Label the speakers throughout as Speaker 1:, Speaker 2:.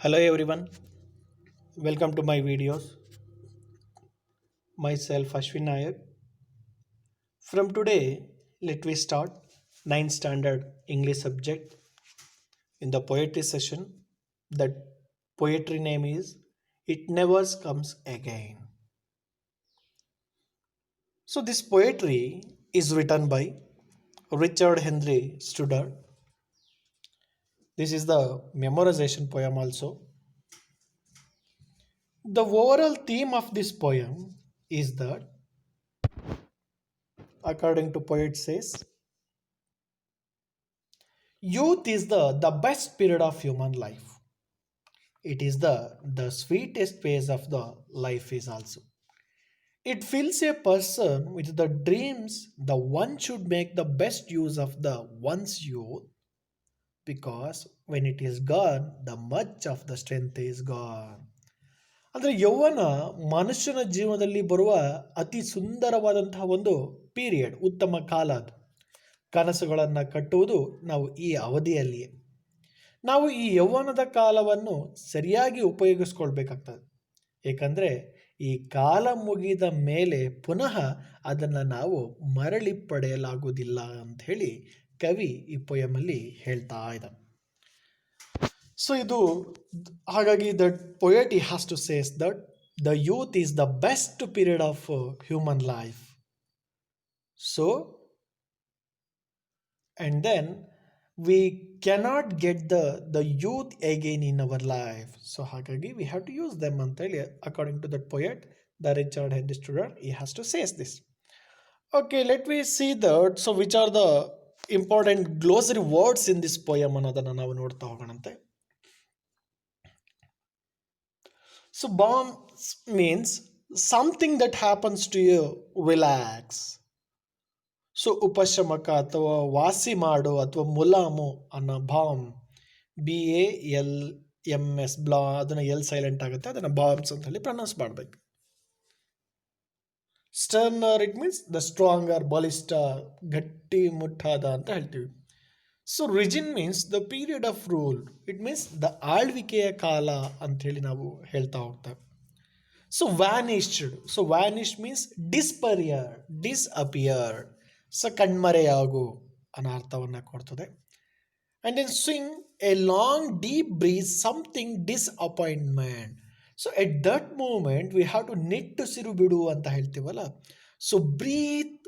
Speaker 1: Hello everyone, welcome to my videos. Myself Ashwin Nayak. From today, let me start 9th standard English subject in the poetry session. The poetry name is It Never Comes Again. So this poetry is written by Richard Henry Studer. This is the memorization poem also. The overall theme of this poem is that, according to poet says, youth is the best period of human life. It is the sweetest phase of the life is also. It fills a person with the dreams the one should make the best use of the one's youth because when it is gone, the much of the strength is gone. ಅಂದರೆ ಯೌವನ ಮನುಷ್ಯನ ಜೀವನದಲ್ಲಿ ಬರುವ ಅತಿ ಸುಂದರವಾದಂತಹ ಒಂದು period, ಉತ್ತಮ ಕಾಲ ಅದು. ಕನಸುಗಳನ್ನು ಕಟ್ಟುವುದು ನಾವು ಈ ಅವಧಿಯಲ್ಲಿಯೇ. ನಾವು ಈ ಯೌವನದ ಕಾಲವನ್ನು ಸರಿಯಾಗಿ ಉಪಯೋಗಿಸ್ಕೊಳ್ಬೇಕಾಗ್ತದೆ. ಏಕೆಂದರೆ ಈ ಕಾಲ ಮುಗಿದ ಮೇಲೆ ಪುನಃ ಅದನ್ನು ನಾವು ಮರಳಿ ಪಡೆಯಲಾಗುವುದಿಲ್ಲ ಅಂತ ಹೇಳಿ ಕವಿ ಈ ಪೊಯಮಲ್ಲಿ ಹೇಳ್ತಾ ಇದ್ದಾನೆ. ಸೊ ಇದು ಹಾಗಾಗಿ that poet he has to says that the youth is the best period of human life. So and then we cannot get the youth again in our life. So ಹಾಗಾಗಿ we have to use them ಅಂತ ಹೇಳಿ according to that poet, the Richard Henry Studer, he has to say this. Okay, let me see that. So which are the important glossary words in this poem ಅನ್ನೋದನ್ನು ನಾವು ನೋಡ್ತಾ ಹೋಗೋಣಂತೆ. So balm means something that happens to you, relax. So ಉಪಶಮಕ ಅಥವಾ ವಾಸಿ ಮಾಡು ಅಥವಾ ಮುಲಾಮು ಅನ್ನೋ ಬಾಮ್, BALMS ಬ್ಲಾ, ಅದನ್ನು ಎಲ್ ಸೈಲೆಂಟ್ ಆಗುತ್ತೆ, ಅದನ್ನು ಬಾಮ್ಸ್ ಅಂತ ಹೇಳಿ ಪ್ರೊನೌನ್ಸ್ ಮಾಡಬೇಕು. Sterner it means the stronger, ಬಲಿಷ್ಠ, ಗಟ್ಟಿ ಮುಟ್ಟಾದ ಅಂತ ಹೇಳ್ತೀವಿ. So reign means the period of rule, it means the ಆಳ್ವಿಕೆಯ ಕಾಲ ಅಂಥೇಳಿ ನಾವು ಹೇಳ್ತಾ ಹೋಗ್ತೇವೆ. So vanished means disappeared. So ಕಣ್ಮರೆಯಾಗು ಅನ್ನೋ ಅರ್ಥವನ್ನು ಕೊಡ್ತದೆ. And then swing a long deep breath something disappointment. So at that moment we have to ನಿಟ್ಟುಸಿರು ಬಿಡು ಅಂತ ಹೇಳ್ತೀವಲ್ಲ. ಸೊ ಬ್ರೀತ್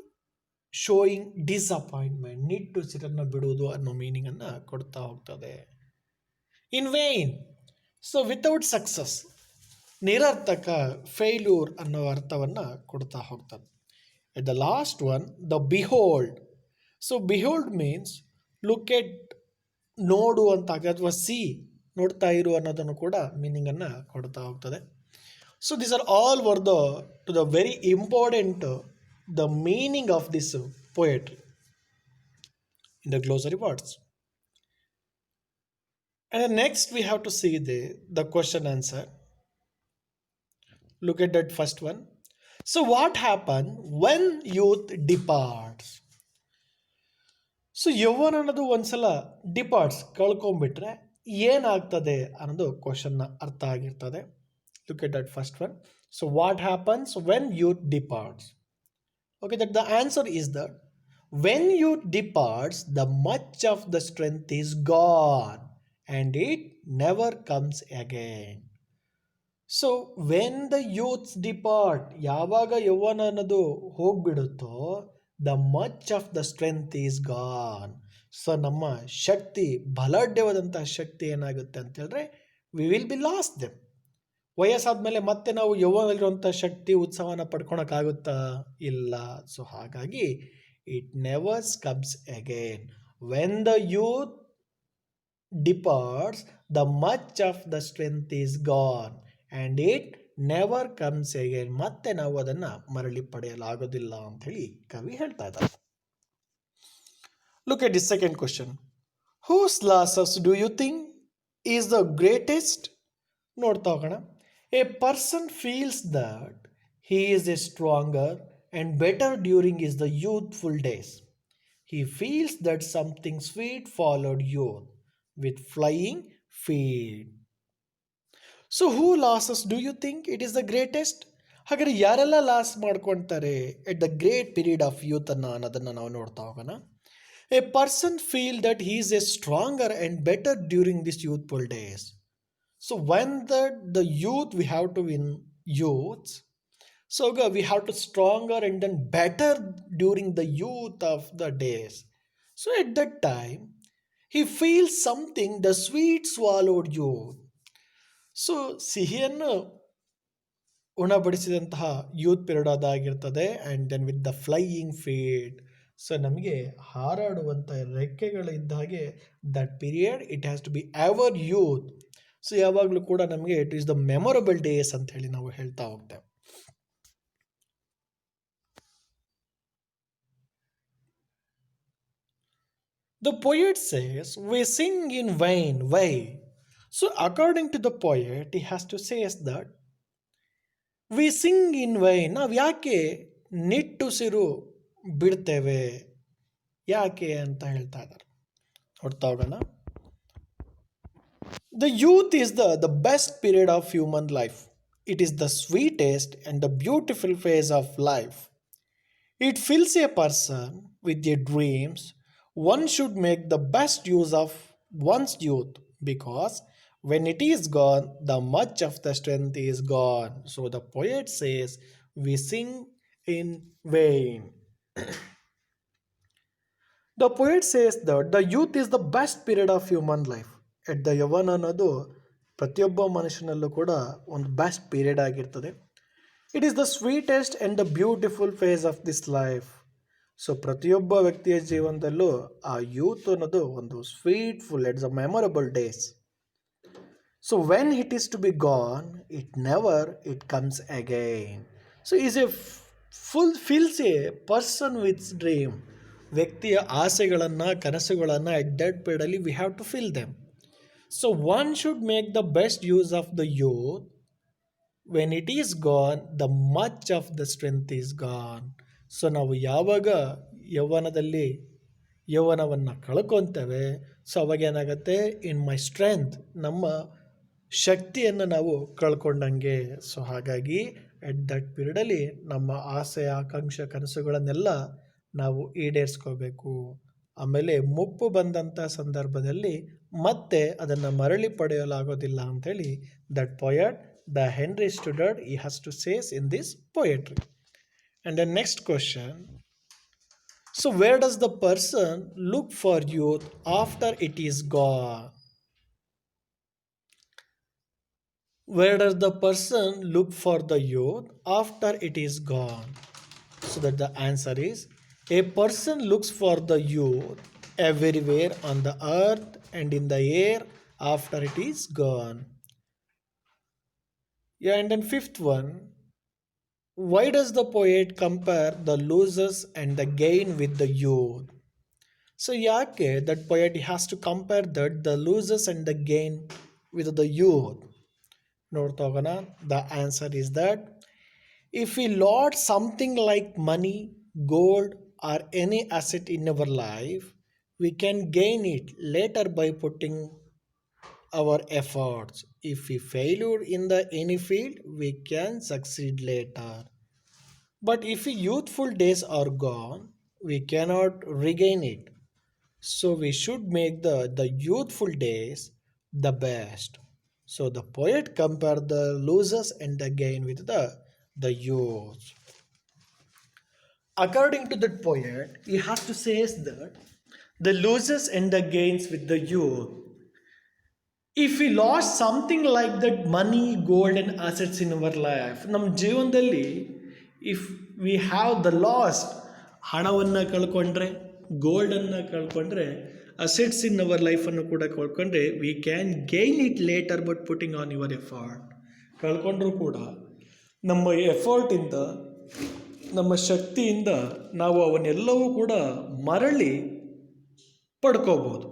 Speaker 1: ಶೋಯಿಂಗ್ ಡಿಸ್ಅಪಾಯಿಂಟ್ಮೆಂಟ್, ನಿಟ್ಟುಸಿರನ್ನು ಬಿಡುವುದು ಅನ್ನೋ ಮೀನಿಂಗನ್ನು ಕೊಡ್ತಾ ಹೋಗ್ತದೆ. In vain, so without success, ನಿರರ್ಥಕ, ಫೇಲ್ಯೂರ್ ಅನ್ನೋ ಅರ್ಥವನ್ನು ಕೊಡ್ತಾ ಹೋಗ್ತದೆ. At the last one, the behold. So behold means look at, ನೋಡು ಅಂತ, ಅಥವಾ ಸಿ, ನೋಡ್ತಾ ಇರು ಅನ್ನೋದನ್ನು ಕೂಡ ಮೀನಿಂಗನ್ನು ಕೊಡ್ತಾ ಹೋಗ್ತದೆ. So these are all were to the very important the meaning of this poetry in the glossary words. And next we have to see the question answer. Look at that first one. So what happens when youth departs? So ಯೌವನ ಅನ್ನೋದು ಒಂದ್ಸಲ ಡಿಪಾರ್ಟ್ಸ್, ಕಳ್ಕೊಂಡ್ಬಿಟ್ರೆ ಏನಾಗ್ತದೆ ಅನ್ನೋದು ಕ್ವಶನ್ನ ಅರ್ಥ ಆಗಿರ್ತದೆ. Look at that first one. So what happens when youth departs? Okay, that the answer is that when youth departs the much of the strength is gone and it never comes again. So when the youths depart, ಯಾವಾಗ ಯೌವನ ಅನ್ನೋದು ಹೋಗ್ಬಿಡುತ್ತೋ, the much of the strength is gone. So ನಮ್ಮ ಶಕ್ತಿ, ಬಲಾಢ್ಯವಾದಂತಹ ಶಕ್ತಿ ಏನಾಗುತ್ತೆ ಅಂತ ಹೇಳಿದ್ರೆ we will be lost them. ವಯಸ್ಸಾದ್ಮೇಲೆ ಮತ್ತೆ ನಾವು ಯೌವನದಲ್ಲಿರುವಂಥ ಶಕ್ತಿ, ಉತ್ಸವನ ಪಡ್ಕೊಳಕ್ಕಾಗುತ್ತಾ? ಇಲ್ಲ. ಸೊ ಹಾಗಾಗಿ it nevers comes again. When the youth departs the much of the strength is gone and it never comes again. ಮತ್ತೆ ನಾವು ಅದನ್ನು ಮರಳಿ ಪಡೆಯಲಾಗೋದಿಲ್ಲ ಅಂತ ಹೇಳಿ ಕವಿ ಹೇಳ್ತಾ ಇದ್ದಾರೆ. Look at the second question. Whose losses do you think is the greatest? ನೋಡ್ತಾ ಹೋಗೋಣ. A person feels that he is a stronger and better during is the youthful days. He feels that something sweet followed youth with flying feet. So who losses do you think it is the greatest? ಹಾಗಾದ್ರೆ ಯಾರೆಲ್ಲ loss ಮಾಡ್ಕೊಳ್ತಾರೆ at the great period of youth ಅನ್ನೋದನ್ನು ನಾವು ನೋಡ್ತಾ ಹೋಗೋಣ. A person feel that he is a stronger and better during this youthful days. So when the youth, we have to win youths. So we have to stronger and then better during the youth of the days. So at that time, he feels something, the sweet swallowed youth. So ಸಿಹಿಯನ್ನು ಉಣಬಡಿಸಿದಂತಹ youth period ಅದಾಗಿರ್ತದೆ. And then with the flying feet, so ನಮಗೆ ಹಾರಾಡುವಂಥ ರೆಕ್ಕೆಗಳಿದ್ದ ಹಾಗೆ that period it has to be ever youth. So ಯಾವಾಗಲೂ ಕೂಡ ನಮಗೆ it is the memorable days ಅಂತ ಹೇಳಿ ನಾವು ಹೇಳ್ತಾ ಹೋಗ್ತೇವೆ. The poet says, we sing in vain. Why? So according to the poet, he has to say that we sing in vain. ನಾವು ಯಾಕೆ ನಿಟ್ಟುಸಿರು ಬಿಡ್ತೇವೆ, ಯಾಕೆ ಅಂತ ಹೇಳ್ತಾ ಇದ್ದಾರೆ. ನೋಡ್ತಾ ಹೋಗೋಣ. The youth is the best period of human life. It is the sweetest and the beautiful phase of life. It fills a person with their dreams. One should make the best use of one's youth, because when it is gone, the much of the strength is gone. So the poet says, we sing in vain. The poet says that the youth is the best period of human life. At the ಯೌವನ ಅನ್ನೋದು ಪ್ರತಿಯೊಬ್ಬ ಮನುಷ್ಯನಲ್ಲೂ ಕೂಡ ಒಂದು best period ಆಗಿರ್ತದೆ. It is the sweetest and the beautiful phase of this life. So ಪ್ರತಿಯೊಬ್ಬ ವ್ಯಕ್ತಿಯ ಜೀವನದಲ್ಲೂ ಆ ಯೂತ್ ಅನ್ನೋದು ಒಂದು sweetful, it's a memorable days. So when it is to be gone, it never it comes again. So is a fills a person with dream. ವ್ಯಕ್ತಿಯ ಆಸೆಗಳನ್ನು, ಕನಸುಗಳನ್ನು at that ಪೀರಿಯಡಲ್ಲಿ we have to fill them. So one should make the best use of the youth. When it is gone, the much of the strength is gone. So ನಾವು ಯಾವಾಗ ಯೌವನವನ್ನು ಕಳ್ಕೊತೇವೆ, so ಅವಾಗ ಏನಾಗುತ್ತೆ, ಇನ್ my strength, ನಮ್ಮ ಶಕ್ತಿಯನ್ನು ನಾವು ಕಳ್ಕೊಂಡಂಗೆ. So ಹಾಗಾಗಿ ಎಟ್ that ಪೀರಿಯಡಲ್ಲಿ ನಮ್ಮ ಆಸೆ, ಆಕಾಂಕ್ಷೆ, ಕನಸುಗಳನ್ನೆಲ್ಲ ನಾವು ಈಡೇರಿಸ್ಕೋಬೇಕು. ಆಮೇಲೆ ಮುಪ್ಪು ಬಂದಂಥ ಸಂದರ್ಭದಲ್ಲಿ ಮತ್ತೆ ಅದನ್ನು ಮರಳಿ ಪಡೆಯಲಾಗೋದಿಲ್ಲ ಅಂಥೇಳಿ that poet the Henry Stoddard he has to says in this poetry. And the next question, so where does the person look for youth after it is gone? Where does the person look for the youth after it is gone? So that the answer is, a person looks for the youth everywhere on the earth and in the air after it is gone. Yeah, and then fifth one, why does the poet compare the losers and the gain with the youth? So ಯಾಕೆ that poet has to compare that the losers and the gain with the youth? ನೋಡ್ತಾ ಹೋಗೋಣ. The answer is that if we lost something like money, gold, or any asset in our life, we can gain it later by putting our efforts. If we failed in any field, we can succeed later. But if youthful days are gone, we cannot regain it. So we should make the youthful days the best. So the poet compared the losers and the gain with the youth. According to that poet, he has to say that the losers and the gains with the youth. If we lost something like that money, gold and assets in our life, ನಮ್ಮ ಜೀವನದಲ್ಲಿ if we have the last, ಹಣವನ್ನು ಕಳ್ಕೊಂಡ್ರೆ, ಗೋಲ್ಡನ್ನು ಕಳ್ಕೊಂಡ್ರೆ, assets in our ಲೈಫನ್ನು ಕೂಡ ಕಳ್ಕೊಂಡ್ರೆ, we can gain it later but putting on your effort. ಕಳ್ಕೊಂಡ್ರೂ ಕೂಡ ನಮ್ಮ ಎಫರ್ಟಿಂದ, ನಮ್ಮ ಶಕ್ತಿಯಿಂದ ನಾವು ಅವನ್ನೆಲ್ಲವೂ ಕೂಡ ಮರಳಿ ಪಡ್ಕೋಬೋದು.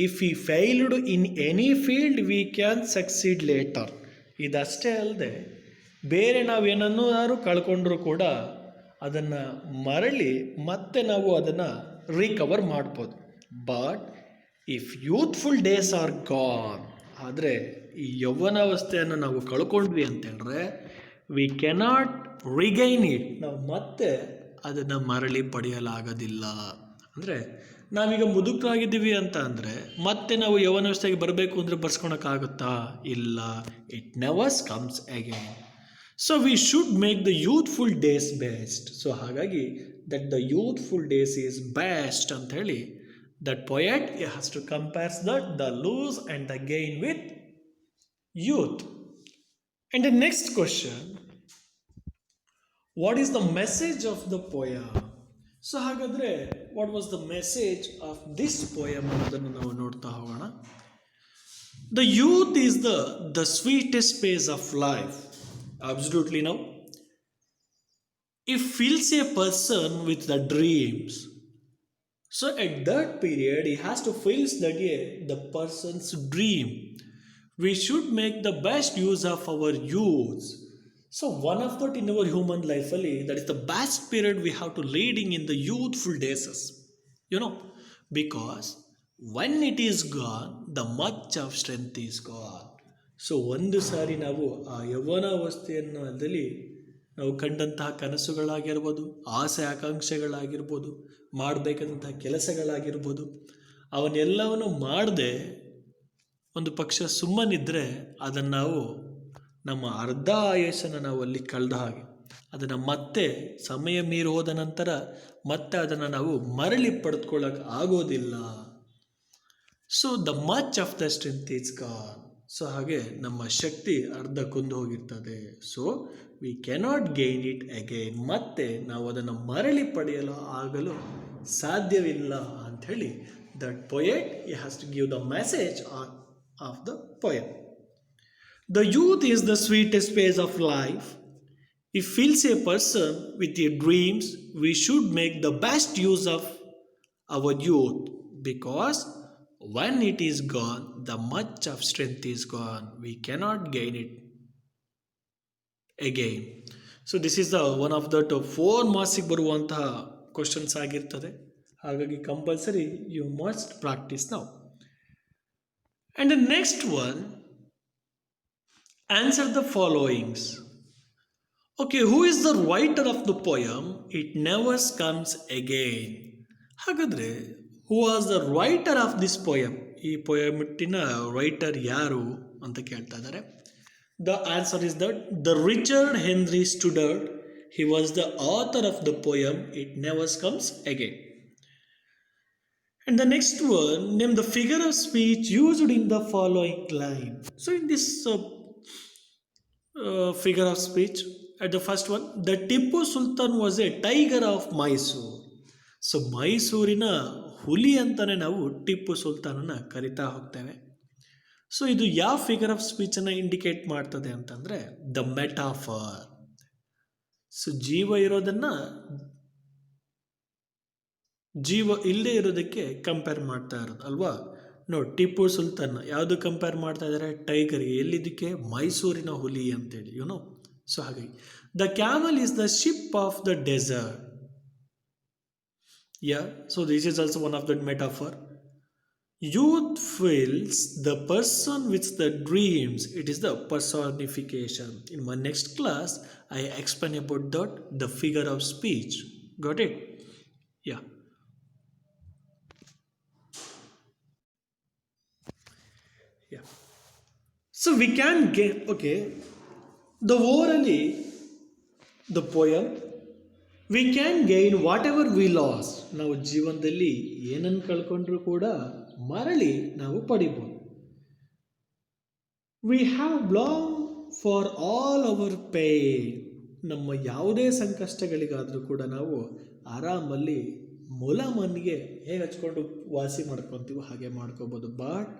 Speaker 1: If we failed in any field we can succeed later. ಇದಷ್ಟೇ ಅಲ್ಲದೆ ಬೇರೆ ನಾವೇನನ್ನಾರು ಕಳ್ಕೊಂಡ್ರೂ ಕೂಡ ಅದನ್ನು ಮರಳಿ ಮತ್ತೆ ನಾವು ಅದನ್ನು ರಿಕವರ್ ಮಾಡ್ಬೋದು. But if youthful days are gone, ಆದರೆ ಈ ಯೌವನಾವಸ್ಥೆಯನ್ನು ನಾವು ಕಳ್ಕೊಂಡ್ವಿ ಅಂತೇಳಿದ್ರೆ ವಿ ಕೆನಾಟ್ ರಿಗೈನ್ ಇಟ್, ನಾವು ಮತ್ತೆ ಅದನ್ನು ಮರಳಿ ಪಡೆಯಲಾಗೋದಿಲ್ಲ. ಅಂದರೆ ನಾವೀಗ ಮುದುಕರಾಗಿದ್ದೀವಿ ಅಂತ ಅಂದರೆ ಮತ್ತೆ ನಾವು ಯೌವನಾವಸ್ಥೆಗೆ ಬರಬೇಕು ಅಂದರೆ ಬರ್ಸ್ಕೊಳಕ್ಕಾಗುತ್ತಾ? ಇಲ್ಲ, it nevers comes again. So we should make the youthful days best. So ಹಾಗಾಗಿ that the youthful days is best ಅಂತ ಹೇಳಿ that poet has to compare the lose and the gain with youth. And the next question, what is the message of the poem? So ಹಾಗಾದ್ರೆ what was the message of this poem ಅನ್ನೋದನ್ನು ನಾವು ನೋಡ್ತಾ ಹೋಗೋಣ. The youth is the sweetest phase of life. Absolutely no. It fills a person with the dreams. So at that period, he has to fulfill the person's dream. We should make the best use of our youth. So one of that in our human life, that is the best period we have to leading in the youthful days. Because when it is gone, the much of strength is gone. So ಒಂದು ಸಾರಿ ನಾವು ಆ ಯೌವನಾವಸ್ಥೆಯಲ್ಲಿ ನಾವು ಕಂಡಂತಹ ಕನಸುಗಳಾಗಿರ್ಬೋದು, ಆಸೆ ಆಕಾಂಕ್ಷೆಗಳಾಗಿರ್ಬೋದು, ಮಾಡಬೇಕಾದಂತಹ ಕೆಲಸಗಳಾಗಿರ್ಬೋದು, ಅವನ್ನೆಲ್ಲವನ್ನು ಮಾಡದೆ ಒಂದು ಪಕ್ಷ ಸುಮ್ಮನಿದ್ದರೆ ಅದನ್ನು ನಾವು ನಮ್ಮ ಅರ್ಧ ಆಯುಷನ್ನು ನಾವು ಅಲ್ಲಿ ಕಳೆದ ಹಾಗೆ. ಅದನ್ನು ಮತ್ತೆ ಸಮಯ ಮೀರಿ ಹೋದ ನಂತರ ಮತ್ತೆ ಅದನ್ನು ನಾವು ಮರಳಿ ಪಡೆದುಕೊಳ್ಳೋಕೆ ಆಗೋದಿಲ್ಲ. So the much of the strength is gone. So ಹಾಗೆ ನಮ್ಮ ಶಕ್ತಿ ಅರ್ಧ ಕುಂದು ಹೋಗಿರ್ತದೆ. So we cannot gain it again. ಮತ್ತೆ ನಾವು ಅದನ್ನು ಮರಳಿ ಪಡೆಯಲು ಆಗಲು ಸಾಧ್ಯವಿಲ್ಲ ಅಂಥೇಳಿ that poet has to give the message of the poem. The youth is the sweetest phase of life. It fills a person with their dreams. We should make the best use of our youth, because when it is gone, the much of strength is gone. We cannot gain it again. So this is the one of the 4 ಮಾರ್ಕ್ಸಿಗೆ ಬರುವಂತಹ questions ಆಗಿರ್ತದೆ. ಹಾಗಾಗಿ compulsory you must practice now. And the next one, answer the followings. Okay, who is the writer of the poem? It never comes again. ಹಾಗಾದರೆ who was the writer of this poem? ಈ ಪೊಯಮಿಟ್ಟಿನ writer ಯಾರು ಅಂತ ಕೇಳ್ತಾ ಇದ್ದಾರೆ. The answer is that the Richard Henry Stoddard. He was the author of the poem it never comes again. And the next one, name the figure of speech used in the following line. So in this figure of speech, at the first one, the Tipu Sultan was a tiger of Mysore. So ಮೈಸೂರಿನ ಹುಲಿ ಅಂತಲೇ ನಾವು ಟಿಪ್ಪು ಸುಲ್ತಾನನ್ನು ಕರಿತಾ ಹೋಗ್ತೇವೆ. So ಇದು ಯಾವ figure of ಸ್ಪೀಚನ್ನು indicate ಮಾಡ್ತದೆ ಅಂತಂದರೆ ದ ಮೆಟಾಫರ್. ಸೊ ಜೀವ ಇರೋದನ್ನು ಜೀವ ಇಲ್ಲದೆ ಇರೋದಕ್ಕೆ ಕಂಪೇರ್ ಮಾಡ್ತಾ ಇರೋದು ಅಲ್ವಾ. ನೋಡಿ, ಟಿಪ್ಪು ಸುಲ್ತಾನ್ ಯಾವುದು ಕಂಪೇರ್ ಮಾಡ್ತಾ ಇದ್ದಾರೆ? ಟೈಗರ್ಗೆ. ಎಲ್ಲಿದ್ದಕ್ಕೆ? ಮೈಸೂರಿನ ಹುಲಿ ಅಂತೇಳಿ ಯುನೋ. ಸೊ ಹಾಗಾಗಿ the camel is the ship of the desert. Yeah, so this is also one of the metaphor. Youth fills the person with the dreams. It is the personification. In my next class, I explain about that, the figure of speech. Got it? Yeah. Yeah. So we can get, okay, the orally, the poem, we can gain whatever we lose. ನಾವು ಜೀವನದಲ್ಲಿ ಏನನ್ನು ಕಳ್ಕೊಂಡ್ರೂ ಕೂಡ ಮರಳಿ ನಾವು ಪಡಿಬೋದು. We have belong for all our pain. ನಮ್ಮ ಯಾವುದೇ ಸಂಕಷ್ಟಗಳಿಗಾದರೂ ಕೂಡ ನಾವು ಆರಾಮಲ್ಲಿ ಮೊಲಮನ್ನಿಗೆ ಹೇಗೆ ಹಚ್ಕೊಂಡು ವಾಸಿ ಮಾಡ್ಕೊತೀವೋ ಹಾಗೆ ಮಾಡ್ಕೋಬೋದು. But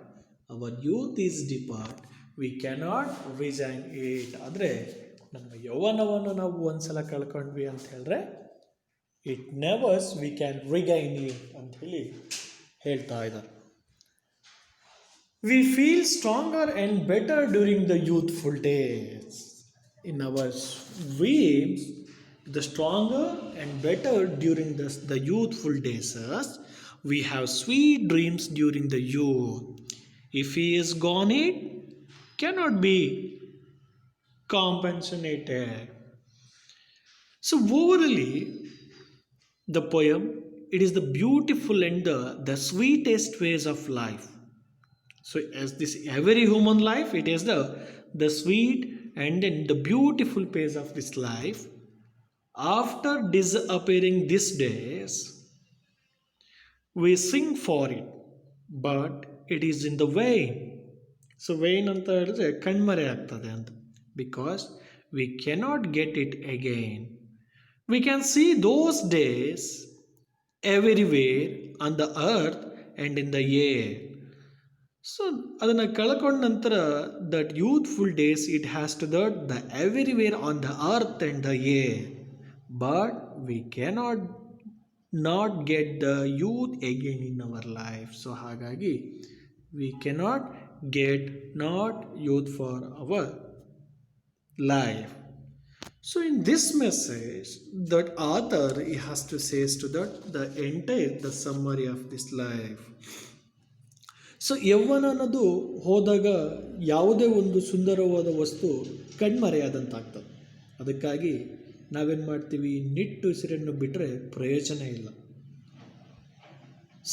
Speaker 1: hour youth is depart, V cannot resign it. ಆದರೆ ನಮ್ಮ ಯೌವನವನ್ನು ನಾವು ಒಂದ್ಸಲ ಕಳ್ಕೊಂಡ್ವಿ ಅಂತ ಹೇಳಿದ್ರೆ ಇಟ್ ನೆವರ್ಸ್ ವಿ ಕ್ಯಾನ್ ರಿಗೈನ್ ಇಟ್ ಅಂತ ಹೇಳಿ ಹೇಳ್ತಾ ಇದ್ದಾರೆ. We feel stronger and better during the youthful days. In our dreams the stronger and better during the youthful days. We have sweet dreams during the youth. If he is gone, it cannot be compensated. So overally, the poem, it is the beautiful and the sweetest phase of life. So as this every human life, it is the sweet and then the beautiful phase of this life. After disappearing these days, we sing for it, but it is in the vain. So vain ಅಂತ ಹೇಳಿದ್ರೆ ಕಣ್ಮರೆ ಆಗ್ತದೆ ಅಂತ because we cannot get it again we can see those days everywhere on the earth and in the air so ಅದನ್ನು ಕಳ್ಕೊಂಡ ನಂತರ that youthful days it has to the everywhere on the earth and the air but we cannot not get the youth again in our life so ಹಾಗಾಗಿ we cannot get not youth for our life. So in this message that author he has to says to that the entire the summary of this life. So ಯೌವನ ಅನ್ನೋದು ಹೋದಾಗ ಯಾವುದೇ ಒಂದು ಸುಂದರವಾದ ವಸ್ತು ಕಣ್ಮರೆಯಾದಂತಾಗ್ತದೆ. ಅದಕ್ಕಾಗಿ ನಾವೇನು ಮಾಡ್ತೀವಿ, ನಿಟ್ಟು ಉಸಿರನ್ನು ಬಿಟ್ಟರೆ ಪ್ರಯೋಜನ ಇಲ್ಲ.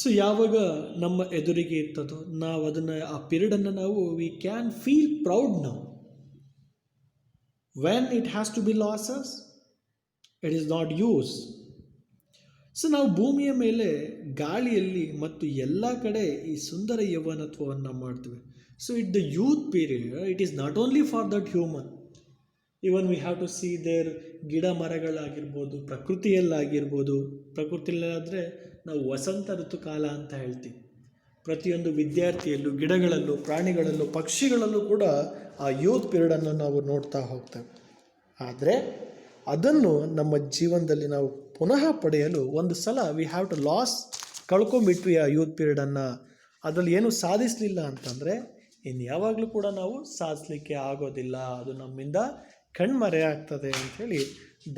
Speaker 1: ಸೊ ಯಾವಾಗ ನಮ್ಮ ಎದುರಿಗೆ ಇರ್ತದೋ ನಾವು ಅದನ್ನು ಆ ಪೀರಿಯಡನ್ನು ನಾವು ವಿ ಕ್ಯಾನ್ ಫೀಲ್ ಪ್ರೌಡ್ ನಾವು. When it has to be losses it is not use. So ನಾವು ಭೂಮಿಯ ಮೇಲೆ ಗಾಳಿಯಲ್ಲಿ ಮತ್ತು ಎಲ್ಲ ಕಡೆ ಈ ಸುಂದರ ಯೌವನತ್ವವನ್ನು ಮಾಡ್ತೀವಿ. So it the youth period it is not only for that human. Even we have to see there ಗಿಡ ಮರಗಳಾಗಿರ್ಬೋದು, ಪ್ರಕೃತಿಯಲ್ಲಾಗಿರ್ಬೋದು. ಪ್ರಕೃತಿಯಲ್ಲಾದರೆ ನಾವು ವಸಂತ ಋತುಕಾಲ ಅಂತ ಹೇಳ್ತೀವಿ. ಪ್ರತಿಯೊಂದು ವಿದ್ಯಾರ್ಥಿಯಲ್ಲೂ, ಗಿಡಗಳಲ್ಲೂ, ಪ್ರಾಣಿಗಳಲ್ಲೂ, ಪಕ್ಷಿಗಳಲ್ಲೂ ಕೂಡ ಆ ಯೂತ್ ಪೀರಿಯಡನ್ನು ನಾವು ನೋಡ್ತಾ ಹೋಗ್ತೇವೆ. ಆದರೆ ಅದನ್ನು ನಮ್ಮ ಜೀವನದಲ್ಲಿ ನಾವು ಪುನಃ ಪಡೆಯಲು ಒಂದು ಸಲ ವಿ ಹ್ಯಾವ್ ಟು ಲಾಸ್ ಕಳ್ಕೊಂಬಿಟ್ವಿ ಆ ಯೂತ್ ಪೀರಿಯಡನ್ನು. ಅದರಲ್ಲಿ ಏನು ಸಾಧಿಸಲಿಲ್ಲ ಅಂತಂದರೆ ಇನ್ನು ಯಾವಾಗಲೂ ಕೂಡ ನಾವು ಸಾಧಿಸಲಿಕ್ಕೆ ಆಗೋದಿಲ್ಲ, ಅದು ನಮ್ಮಿಂದ ಕಣ್ಮರೆ ಆಗ್ತದೆ ಅಂಥೇಳಿ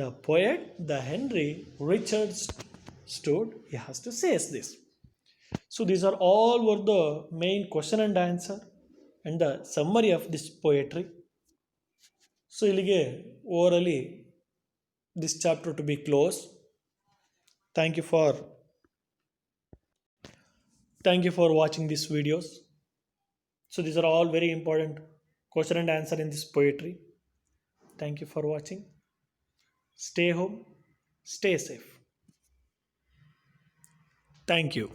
Speaker 1: the poet the henry Richard stood he has to say this. So these are all were the main question and answer and the summary of this poetry. So ಇಲ್ಲಿಗೆ overally this chapter to be closed. Thank you for watching these videos. So these are all very important question and answer in this poetry. Thank you for watching. Stay home, stay safe. Thank you.